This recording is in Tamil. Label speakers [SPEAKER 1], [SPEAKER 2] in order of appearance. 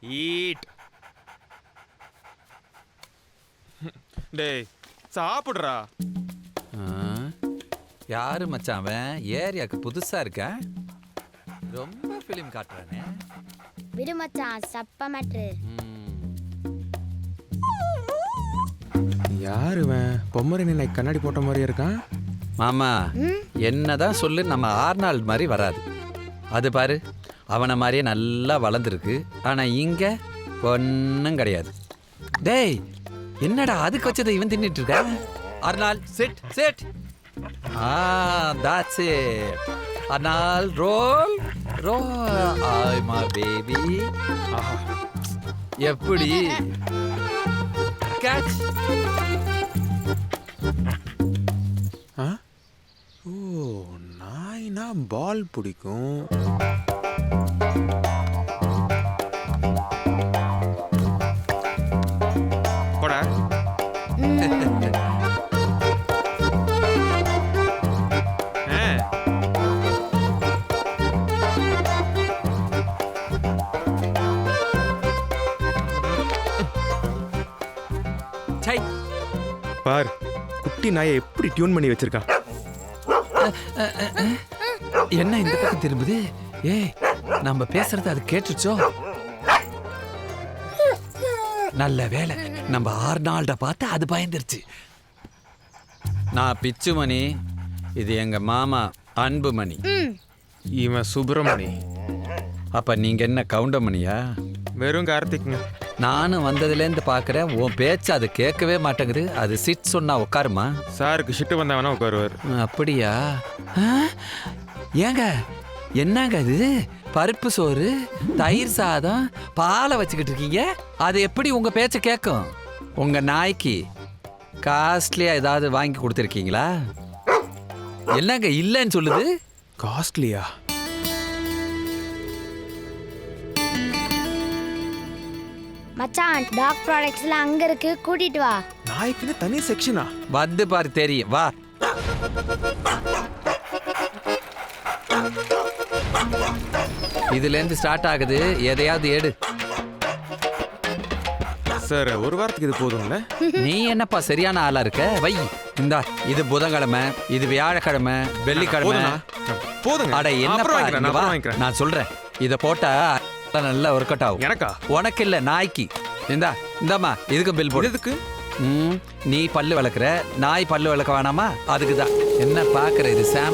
[SPEAKER 1] ஈட். டேய் சாப்பிடுறா.
[SPEAKER 2] யாரு மச்சான் அவன்? ஏரியாக்கு புதுசா இருக்க, ரொம்ப ஃபிலிம் காட்டுறானே.
[SPEAKER 3] விடு மச்சான், சப்ப மேட்ரு.
[SPEAKER 1] யாரு இவன்? பொம்மரினை கண்ணாடி போட்ட மாதிரி இருக்கான்.
[SPEAKER 2] மாமா என்னதான் சொல்லு, நம்ம ஆர்னால்ட் மாதிரி வராது. அது பாரு, அவனை மாதிரியே நல்லா வளர்ந்துருக்கு. ஆனா இங்க ஒன்னும் கிடையாது. டேய் என்னடா அதுக்கு வச்சதை இவன் தின்னுட்டு இருக்க? Arnold sit sit. that's it. Arnold roll roll. I my baby. எப்படி கேட்ச்?
[SPEAKER 1] ஓ, நாய்னா பால் பிடிக்கும். போடா. பார், குட்டி நாயை எப்படி டியூன் பண்ணி வச்சிருக்கான்.
[SPEAKER 2] என்ன இந்த பக்கம் திரும்புது? ஏய், நம்ம பேசுறது அது கேட்டுச்சோ? நல்ல வேலை, நம்ம ஆர்னால்ட பார்த்து அது பயந்துருச்சு. நான் பிச்சுமணி, இது எங்க மாமா அன்புமணி.
[SPEAKER 1] இவன் சுப்பிரமணி.
[SPEAKER 2] அப்ப நீங்க என்ன கவுண்டமணியா?
[SPEAKER 1] வெறும் கார்த்திக்ங்க.
[SPEAKER 2] நானும் வந்ததுலேருந்து பார்க்குறேன், உன் பேச்சு அது கேட்கவே மாட்டேங்குது. அது சிட் சொன்னா உட்காருமா?
[SPEAKER 1] சாருக்கு ஷிட்டு வந்தவனா உட்காருவார்.
[SPEAKER 2] அப்படியா? ஏங்க என்னங்க இது? பருப்பு சோறு, தயிர் சாதம், பாலை வச்சுக்கிட்டு இருக்கீங்க. அது எப்படி உங்க பேச்ச கேட்கும்? உங்க நாய்க்கு காஸ்ட்லியா ஏதாவது வாங்கி கொடுத்துருக்கீங்களா? என்னங்க இல்லைன்னு சொல்லுது?
[SPEAKER 1] காஸ்ட்லியா?
[SPEAKER 3] மச்சான், டாக் ப்ராடக்ட்ஸ்ல அங்க இருக்கு, கூட்டிட்டு வா.
[SPEAKER 1] நாய்க்குன்னு தனி செக்ஷனா?
[SPEAKER 2] வந்து பாரு தெரியும், வா. இதுல இருந்து ஸ்டார்ட் ஆகுது, எதையாவது எடு.
[SPEAKER 1] சார், ஒரு வாரத்துக்கு இது போதும்ல?
[SPEAKER 2] நீ என்னப்பா சரியான ஆளா இருக்க? வை. இந்தா, இது புதன்கிழமை, இது வியாழக்கிழமை, வெள்ளிக்கிழமை.
[SPEAKER 1] போதுங்க.
[SPEAKER 2] அட என்னப்பா, நான் சொல்றேன், இத போட்டா நல்லா ஒர்க் அவுட் ஆகும்.
[SPEAKER 1] எனக்கா?
[SPEAKER 2] உனக்கு இல்ல, நாய்க்கு. இந்தாம்மா, இதுக்கு பில் போடு.
[SPEAKER 1] எதுக்கு?
[SPEAKER 2] நீ பல்லு விளக்குற, நாய் பல்லு விளக்க வேணாமா? அதுக்குதான். என்ன பாக்குற, இது சாம்